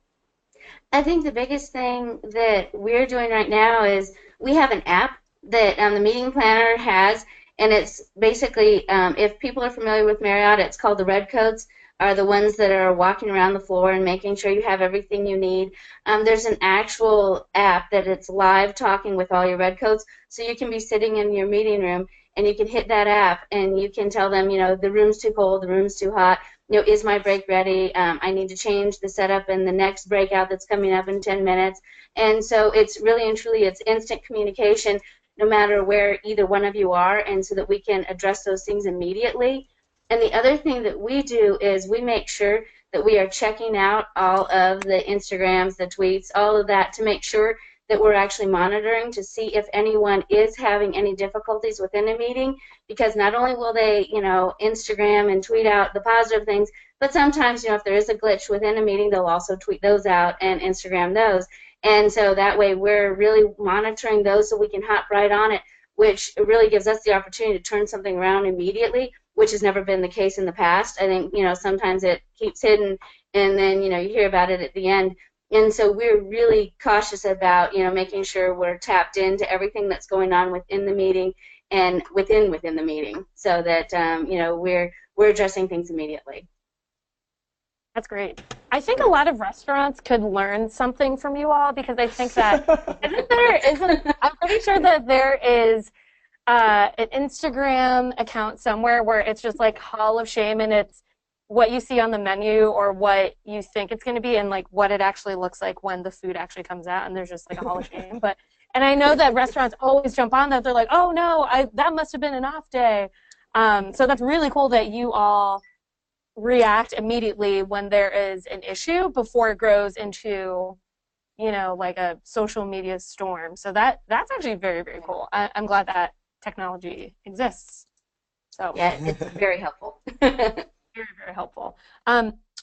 I think the biggest thing that we're doing right now is we have an app that the meeting planner has. And it's basically, if people are familiar with Marriott, it's called the Red Coats, are the ones that are walking around the floor and making sure you have everything you need. There's an actual app that it's live talking with all your Red Coats, so you can be sitting in your meeting room and you can hit that app and you can tell them, the room's too cold, the room's too hot, is my break ready? I need to change the setup in the next breakout that's coming up in 10 minutes. And so it's really and truly, it's instant communication, no matter where either one of you are, and so that we can address those things immediately. And the other thing that we do is we make sure that we are checking out all of the Instagrams, the tweets, all of that, to make sure that we're actually monitoring to see if anyone is having any difficulties within a meeting, because not only will they, Instagram and tweet out the positive things, but sometimes, if there is a glitch within a meeting, they'll also tweet those out and Instagram those. And so that way we're really monitoring those so we can hop right on it, which really gives us the opportunity to turn something around immediately, which has never been the case in the past. I think, sometimes it keeps hidden and then, you hear about it at the end. And so we're really cautious about, making sure we're tapped into everything that's going on within the meeting and within the meeting so that, we're addressing things immediately. That's great. I think a lot of restaurants could learn something from you all, because I think that I'm pretty sure that there is an Instagram account somewhere where it's just like Hall of Shame, and it's what you see on the menu or what you think it's going to be and like what it actually looks like when the food actually comes out, and there's just like a Hall of Shame. And I know that restaurants always jump on that. They're like, oh no, that must have been an off day. So that's really cool that you all react immediately when there is an issue before it grows into, you know, like a social media storm. So that's actually very, very cool. I'm glad that technology exists. So Yeah, it's very helpful. very, very helpful.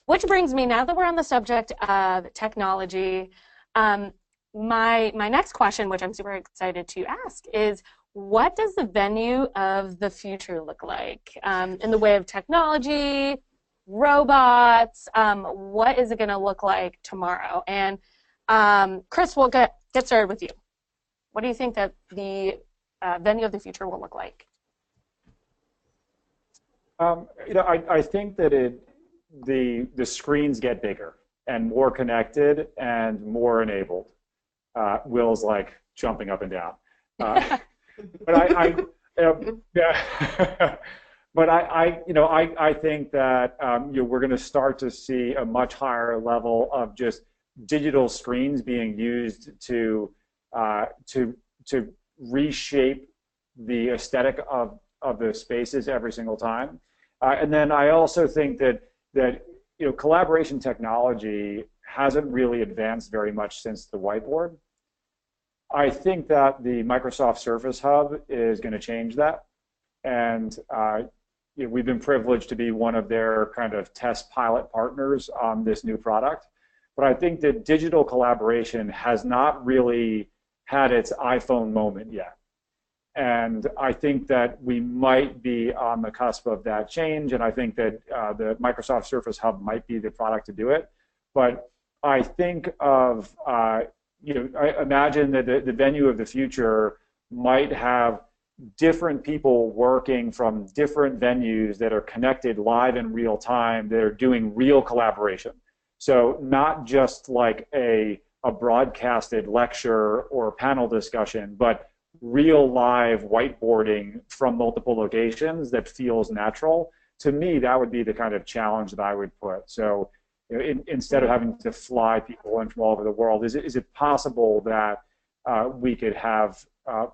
Which brings me, now that we're on the subject of technology, my next question, which I'm super excited to ask, is what does the venue of the future look like in the way of technology, robots? What is it going to look like tomorrow? And Chris, we'll get started with you. What do you think that the venue of the future will look like? You know, I think that the screens get bigger and more connected and more enabled. Will's like jumping up and down. But yeah. But I think that we're going to start to see a much higher level of just digital screens being used to reshape the aesthetic of the spaces every single time. And then I also think that collaboration technology hasn't really advanced very much since the whiteboard. I think that the Microsoft Surface Hub is going to change that, and we've been privileged to be one of their kind of test pilot partners on this new product. But I think that digital collaboration has not really had its iPhone moment yet. And I think that we might be on the cusp of that change, and I think that the Microsoft Surface Hub might be the product to do it. But I think of, I imagine that the venue of the future might have different people working from different venues that are connected live in real time, that are doing real collaboration. So not just like a broadcasted lecture or panel discussion, but real live whiteboarding from multiple locations that feels natural. To me, that would be the kind of challenge that I would put. So instead of having to fly people in from all over the world, is it possible that we could have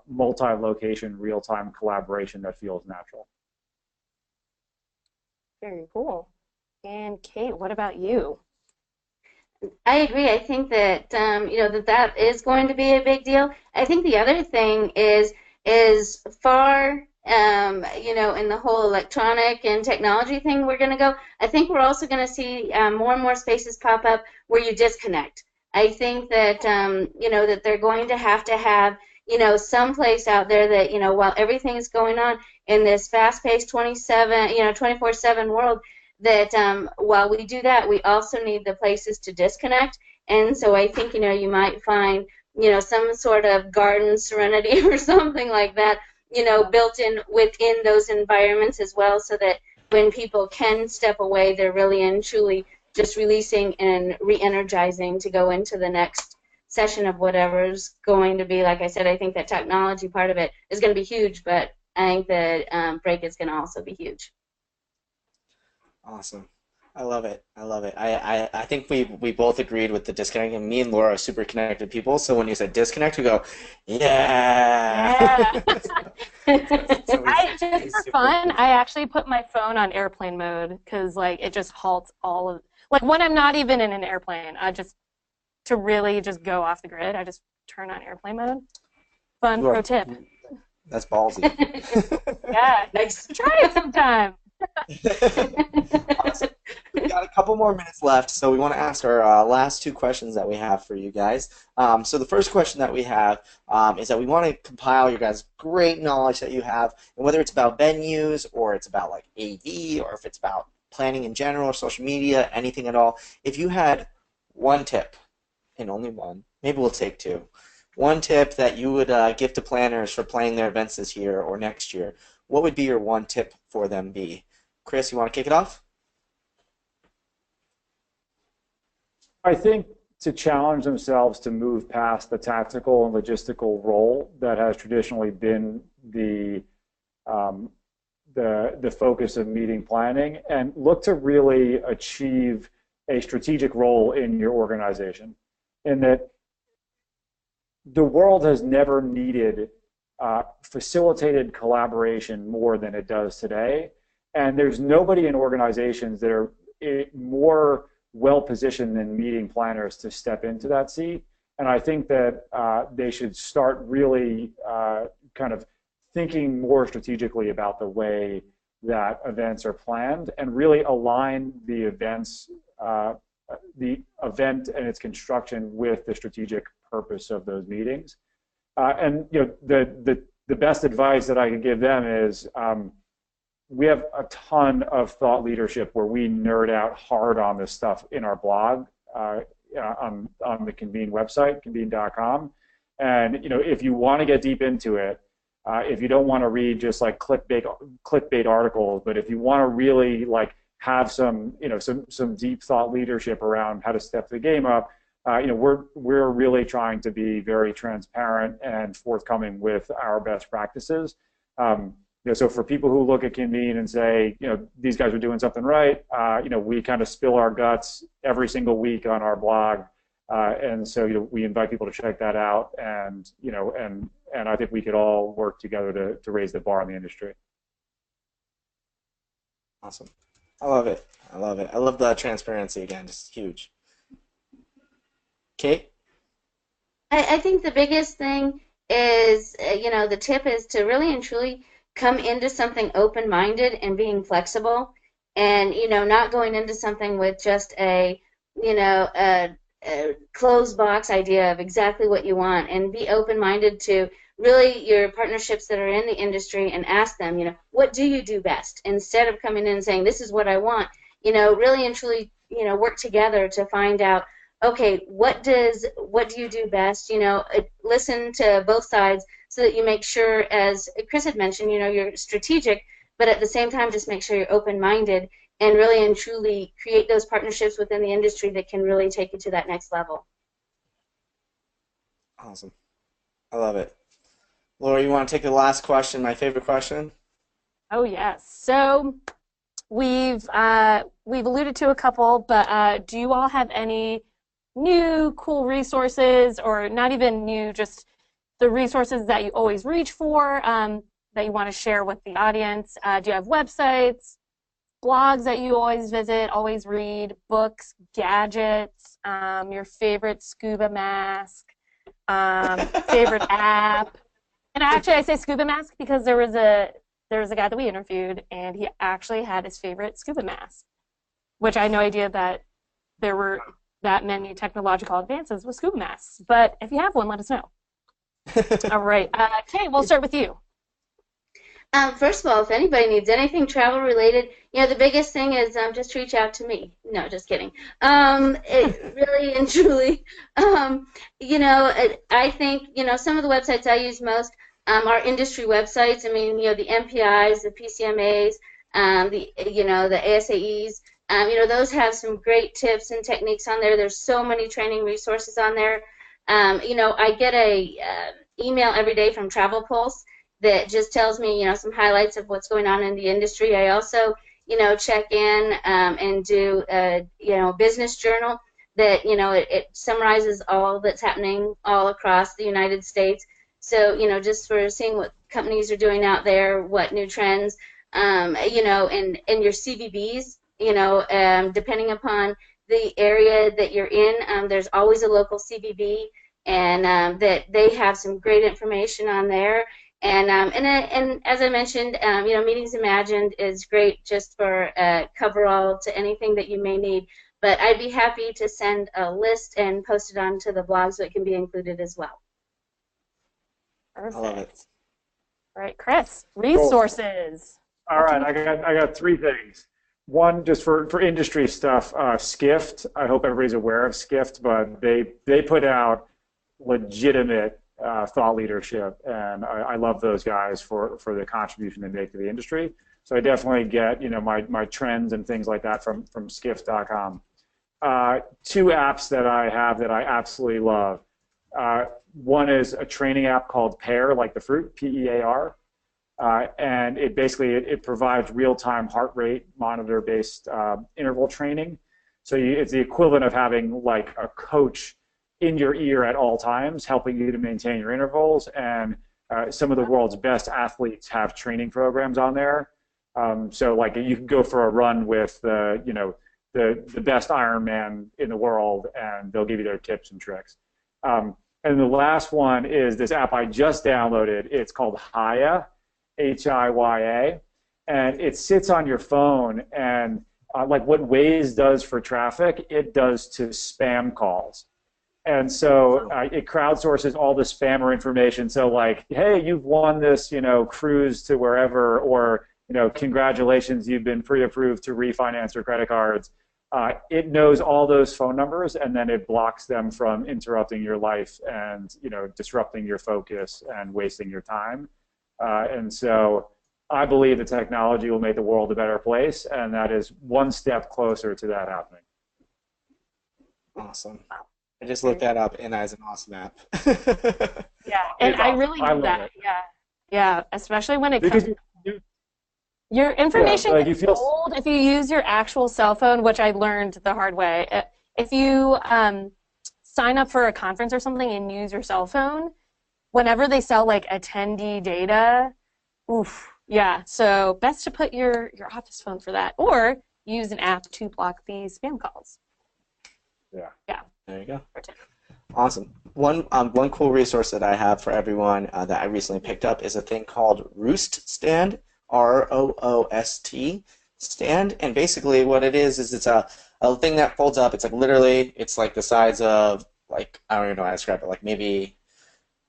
multi-location real-time collaboration that feels natural? Very cool. And Kate, what about you? I agree. I think that that is going to be a big deal. I think the other thing is far in the whole electronic and technology thing we're going to go. I think we're also going to see more and more spaces pop up where you disconnect. I think that that they're going to have some place out there that while everything is going on in this fast-paced 24/7 world, that while we do that, we also need the places to disconnect. And so I think you might find some sort of garden serenity or something like that built in within those environments as well, so that when people can step away, they're really and truly just releasing and re-energizing to go into the next session of whatever's going to be. Like I said, I think that technology part of it is going to be huge, but I think that break is going to also be huge. Awesome. I love it. I love it. I think we both agreed with the disconnect, and me and Laura are super connected people, so when you said disconnect, we go, yeah. Just for fun, I actually put my phone on airplane mode because it just halts all of, when I'm not even in an airplane, to really just go off the grid, I just turn on airplane mode. Fun pro tip. That's ballsy. Yeah, nice. Try it sometime. Awesome. We've got a couple more minutes left, so we want to ask our last two questions that we have for you guys. So the first question that we have is that we want to compile your guys' great knowledge that you have, and whether it's about venues or it's about AV or if it's about planning in general or social media, anything at all. If you had one tip, and only one, maybe we'll take two, one tip that you would give to planners for planning their events this year or next year, what would be your one tip for them be? Chris, you want to kick it off? I think to challenge themselves to move past the tactical and logistical role that has traditionally been the focus of meeting planning, and look to really achieve a strategic role in your organization. In that the world has never needed facilitated collaboration more than it does today. And there's nobody in organizations that are more well-positioned than meeting planners to step into that seat. And I think that they should start really kind of thinking more strategically about the way that events are planned and really align the events, the event and its construction with the strategic purpose of those meetings. And the best advice that I can give them is we have a ton of thought leadership where we nerd out hard on this stuff in our blog on the Convene website, convene.com. And if you want to get deep into it, if you don't want to read just like clickbait articles, but if you want to really like have some deep thought leadership around how to step the game up, we're really trying to be very transparent and forthcoming with our best practices. So for people who look at Convene and say, these guys are doing something right, we kind of spill our guts every single week on our blog, and so we invite people to check that out, and and I think we could all work together to raise the bar in the industry. Awesome. I love it. I love it. I love the transparency again. Just huge. Kate? I think the biggest thing is, the tip is to really and truly come into something open-minded and being flexible, and not going into something with just a closed box idea of exactly what you want, and be open-minded to really your partnerships that are in the industry and ask them, what do you do best, instead of coming in and saying this is what I want. Really and truly work together to find out, okay, what do you do best? Listen to both sides so that you make sure, as Chris had mentioned, you're strategic, but at the same time just make sure you're open-minded and really and truly create those partnerships within the industry that can really take you to that next level. Awesome. I love it. Laura, you want to take the last question, my favorite question? Oh, yes. So we've alluded to a couple, but do you all have any new cool resources, or not even new, just the resources that you always reach for that you want to share with the audience? Do you have websites, blogs that you always visit, always read, books, gadgets, your favorite scuba mask, favorite app? And actually, I say scuba mask because there was a guy that we interviewed, and he actually had his favorite scuba mask, which I had no idea that there were that many technological advances with scuba masks. But if you have one, let us know. All right. Kay, we'll start with you. First of all, if anybody needs anything travel related, the biggest thing is just reach out to me. No, just kidding. Really and truly, I think, some of the websites I use most are industry websites. I mean, the MPIs, the PCMAs, the ASAEs. Those have some great tips and techniques on there. There's so many training resources on there. I get a email every day from Travel Pulse that just tells me, some highlights of what's going on in the industry. I also, check in and do a, business journal that, it summarizes all that's happening all across the United States. So, just for seeing what companies are doing out there, what new trends, and your CVBs, depending upon the area that you're in, there's always a local CVB, and that they have some great information on there. And as I mentioned, Meetings Imagined is great just for coverall to anything that you may need. But I'd be happy to send a list and post it onto the blog so it can be included as well. Perfect. I love it. All right, Chris, resources. All right, I got three things. One, just for industry stuff, Skift. I hope everybody's aware of Skift, but they put out legitimate thought leadership, and I love those guys for the contribution they make to the industry. So I definitely get my trends and things like that from skift.com. Two apps that I have that I absolutely love. One is a training app called Pear, like the fruit, P-E-A-R, and it provides real-time heart rate monitor-based interval training. So it's the equivalent of having like a coach in your ear at all times, helping you to maintain your intervals. And some of the world's best athletes have training programs on there. So like you can go for a run with the best Ironman in the world, and they'll give you their tips and tricks. And the last one is this app I just downloaded. It's called Hiya, Hiya, and it sits on your phone, and like what Waze does for traffic, it does to spam calls. And so it crowdsources all the spammer information. So like, hey, you've won this, cruise to wherever, or congratulations, you've been pre-approved to refinance your credit cards. It knows all those phone numbers, and then it blocks them from interrupting your life and disrupting your focus and wasting your time. And so I believe the technology will make the world a better place, and that is one step closer to that happening. Awesome. I just looked that up, and that is an awesome app. Yeah, and I really love that. Yeah, especially when it comes. Your information gets old if you use your actual cell phone, which I learned the hard way. If you sign up for a conference or something and use your cell phone, whenever they sell like attendee data, oof, yeah. So best to put your office phone for that, or use an app to block these spam calls. Yeah. Yeah. There you go. Awesome. One cool resource that I have for everyone that I recently picked up is a thing called Roost Stand. ROOST stand, and basically what it is it's a thing that folds up. It's like literally, it's like the size of, like, I don't even know how to describe it, like maybe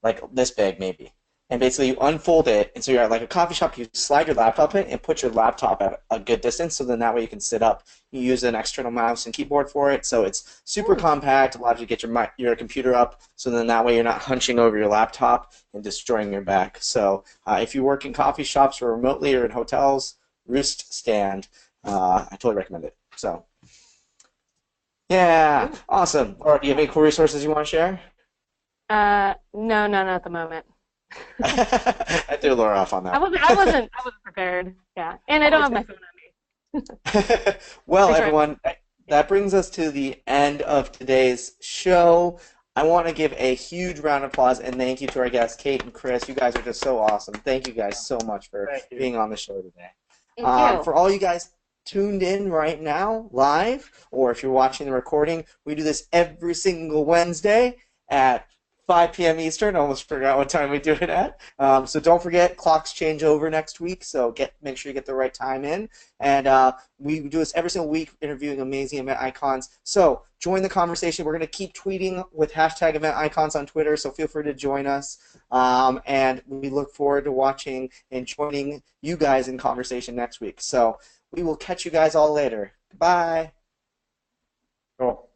like this big maybe. And basically you unfold it, and so you're at like a coffee shop, you slide your laptop in and put your laptop at a good distance, so then that way you can sit up. You use an external mouse and keyboard for it, so it's super compact, allows you to get your computer up, so then that way you're not hunching over your laptop and destroying your back. So if you work in coffee shops or remotely or in hotels, Roost Stand, I totally recommend it. So yeah, awesome. Or do you have any cool resources you want to share? No, none at the moment. I threw Laura off on that. I wasn't prepared. Yeah, and I don't have my phone on me. Well, everyone, that brings us to the end of today's show. I want to give a huge round of applause and thank you to our guests, Kate and Chris. You guys are just so awesome. Thank you guys so much for being on the show today. Thank you. For all you guys tuned in right now, live, or if you're watching the recording, we do this every single Wednesday at 5 p.m. Eastern. I almost forgot what time we do it at. So don't forget, clocks change over next week, so make sure you get the right time in. And we do this every single week, interviewing amazing event icons. So join the conversation. We're going to keep tweeting with hashtag event icons on Twitter, so feel free to join us. And we look forward to watching and joining you guys in conversation next week. So we will catch you guys all later. Bye. Cool.